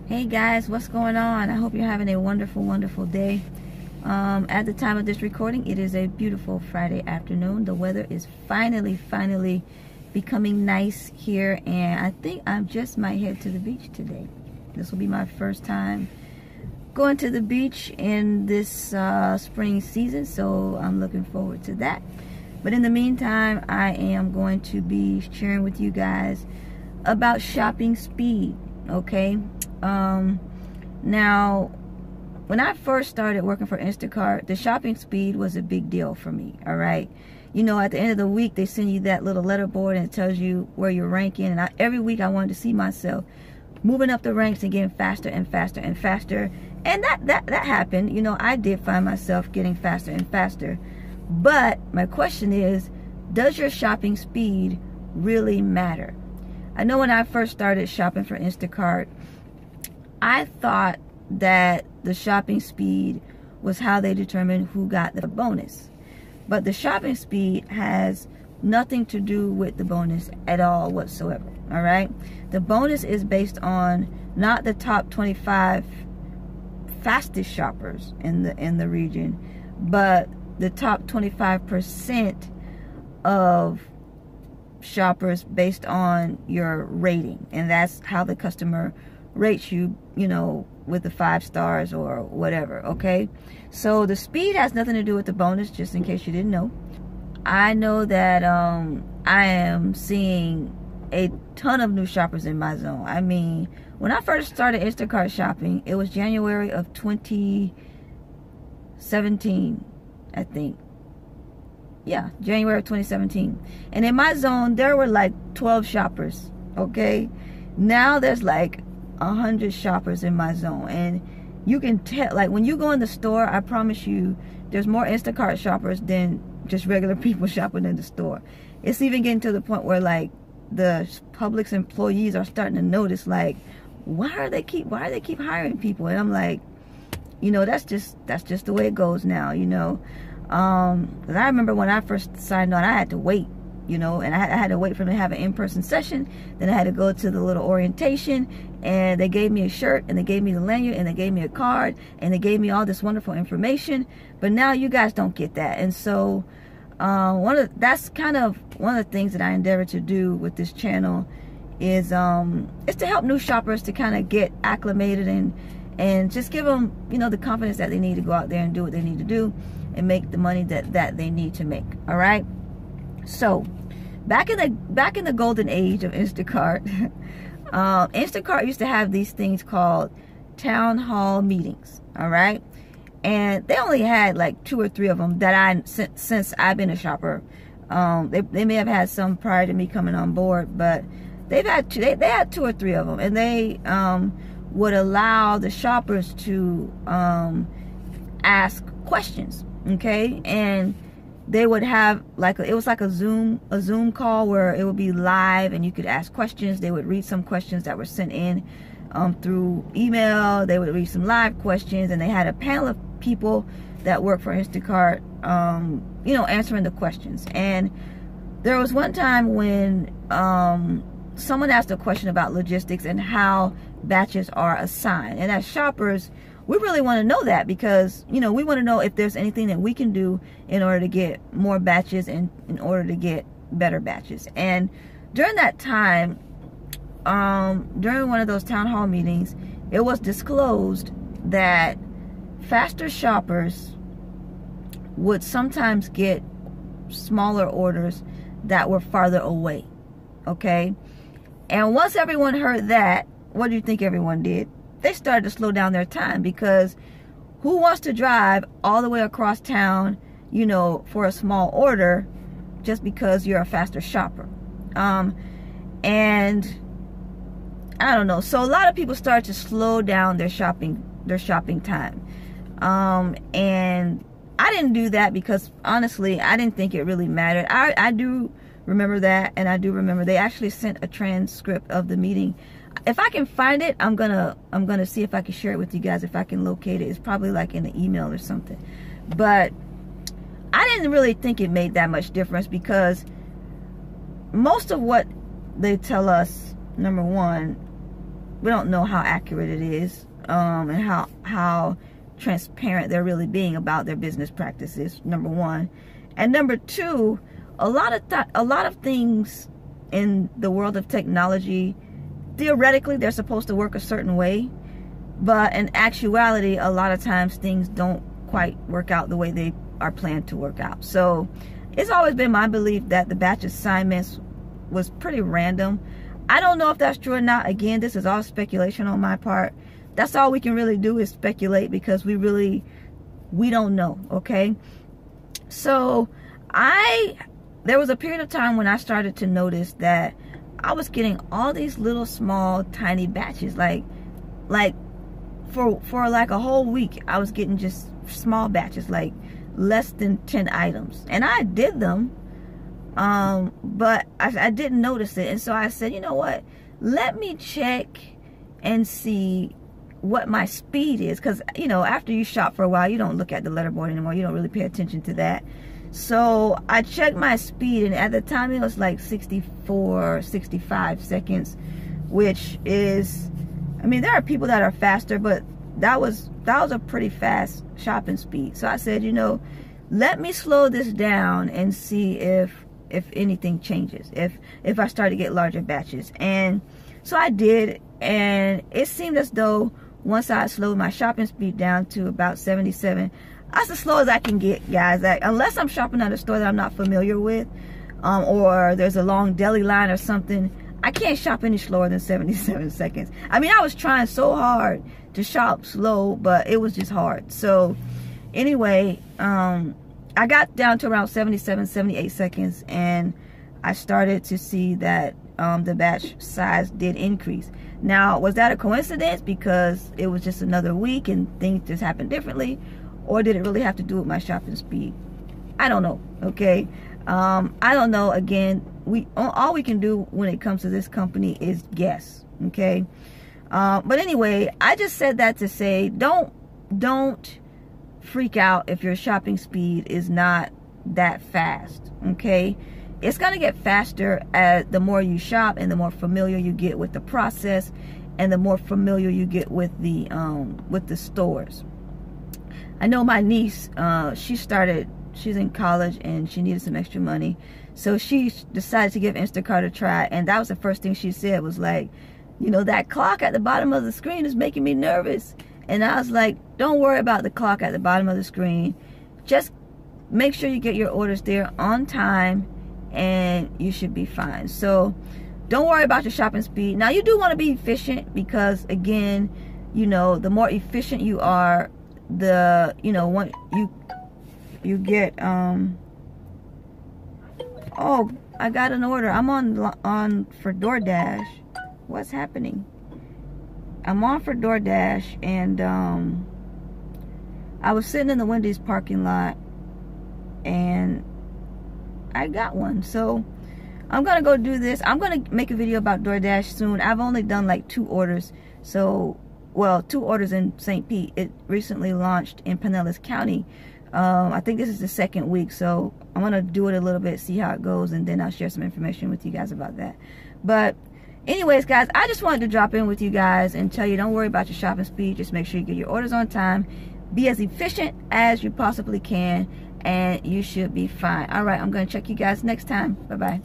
Hey guys, what's going on? I hope you're having a wonderful day. At the time of this recording, it is a beautiful Friday afternoon. The weather is finally becoming nice here, and I think I just might head to the beach today. This will be my first time going to the beach in this spring season, so I'm looking forward to that. But in the meantime, I am going to be sharing with you guys about shopping speed, okay? Now, when I first started working for Instacart, the shopping speed was a big deal for me, all right? You know, at the end of the week, they send you that little letterboard and it tells you where you're ranking. And every week I wanted to see myself moving up the ranks and getting faster and faster and faster. And that happened. You know, I did find myself getting faster and faster. But my question is, does your shopping speed really matter? I know when I first started shopping for Instacart, I thought that the shopping speed was how they determined who got the bonus. But the shopping speed has nothing to do with the bonus at all whatsoever, all right? The bonus is based on not the top 25 fastest shoppers in the region, but the top 25% of shoppers based on your rating. And that's how the customer rates you, you know, with the 5 stars or whatever, okay? So the speed has nothing to do with the bonus, just in case you didn't know. I know that I am seeing a ton of new shoppers in my zone. I mean, when I first started Instacart shopping, it was January of 2017, I think. Yeah, January of 2017. And in my zone, there were like 12 shoppers, okay? Now there's like 100 shoppers in my zone, and you can tell, like, when you go in the store, I promise you there's more Instacart shoppers than just regular people shopping in the store. It's even getting to the point where, like, the Publix employees are starting to notice, like, why do they keep hiring people? And I'm like, you know, that's just the way it goes now, you know. 'Cause I remember when I first signed on, I had to wait, you know, and I had to wait for them to have an in-person session. Then I had to go to the little orientation, and they gave me a shirt, and they gave me the lanyard, and they gave me a card, and they gave me all this wonderful information. But now you guys don't get that. And so that's kind of one of the things that I endeavor to do with this channel is to help new shoppers to kind of get acclimated and just give them, you know, the confidence that they need to go out there and do what they need to do and make the money that they need to make. All right. So back in the golden age of Instacart, Instacart used to have these things called town hall meetings. All right. And they only had like 2 or 3 of them that since I've been a shopper. They may have had some prior to me coming on board, but they had 2 or 3 of them, and they would allow the shoppers to ask questions, okay? And they would have it was like a Zoom call where it would be live and you could ask questions. They would read some questions that were sent in through email. They would read some live questions, and they had a panel of people that work for Instacart, you know, answering the questions. And there was one time when someone asked a question about logistics and how batches are assigned. And as shoppers, we really want to know that, because, you know, we want to know if there's anything that we can do in order to get more batches and in order to get better batches. And during that time, during one of those town hall meetings, it was disclosed that faster shoppers would sometimes get smaller orders that were farther away, okay? And once everyone heard that, what do you think everyone did? They started to slow down their time, because who wants to drive all the way across town, you know, for a small order just because you're a faster shopper? And I don't know. So a lot of people started to slow down their shopping time. And I didn't do that because, honestly, I didn't think it really mattered. I do remember that, and I do remember they actually sent a transcript of the meeting. If I can find it, I'm gonna see if I can share it with you guys. If I can locate it, it's probably like in the email or something. But I didn't really think it made that much difference, because most of what they tell us, number one, know how accurate it is, and how transparent they're really being about their business practices, number one. And number two, a lot of things in the world of technology, theoretically they're supposed to work a certain way, but in actuality a lot of times things don't quite work out the way they are planned to work out. So it's always been my belief that the batch assignments was pretty random. I don't know if that's true or not. Again, this is all speculation on my part. That's all we can really do is speculate, because we don't know, okay? So there was a period of time when I started to notice that I was getting all these little small tiny batches, like for like a whole week I was getting just small batches, like less than 10 items, and I did them, but I didn't notice it. And so I said, you know what, let me check and see what my speed is, because you know, after you shop for a while, you don't look at the letterboard anymore, you don't really pay attention to that. So I checked my speed, and at the time it was like 64, 65 seconds, which is, I mean, there are people that are faster, but that was a pretty fast shopping speed. So I said, you know, let me slow this down and see if anything changes, if I start to get larger batches. And so I did, and it seemed as though once I slowed my shopping speed down to about 77, that's as slow as I can get, guys. Like, unless I'm shopping at a store that I'm not familiar with, or there's a long deli line or something, I can't shop any slower than 77 seconds. I mean, I was trying so hard to shop slow, but it was just hard. So anyway, I got down to around 77, 78 seconds, and I started to see that the batch size did increase. Now, was that a coincidence because it was just another week and things just happened differently, or did it really have to do with my shopping speed? I don't know, okay? I don't know. Again, all we can do when it comes to this company is guess, okay? But anyway, I just said that to say, don't freak out if your shopping speed is not that fast, okay? It's gonna get faster as the more you shop, and the more familiar you get with the process, and the more familiar you get with the stores. I know my niece, she's in college and she needed some extra money, so she decided to give Instacart a try. And that was the first thing she said, was like, you know, that clock at the bottom of the screen is making me nervous. And I was like, don't worry about the clock at the bottom of the screen, just make sure you get your orders there on time and you should be fine. So don't worry about your shopping speed. Now, you do want to be efficient, because again, you know, the more efficient you are, the, you know, when you get oh, I got an order. I'm on for DoorDash. What's happening? I'm on for DoorDash, and I was sitting in the Wendy's parking lot and I got one. So I'm gonna go do this. I'm gonna make a video about DoorDash soon. I've only done like 2 orders. So, well, 2 orders in St. Pete. It recently launched in Pinellas County. I think this is the 2nd week, so I'm gonna do it a little bit, see how it goes, and then I'll share some information with you guys about that. But anyways, guys, I just wanted to drop in with you guys and tell you, don't worry about your shopping speed. Just make sure you get your orders on time. Be as efficient as you possibly can, and you should be fine. All right, I'm gonna check you guys next time. Bye-bye.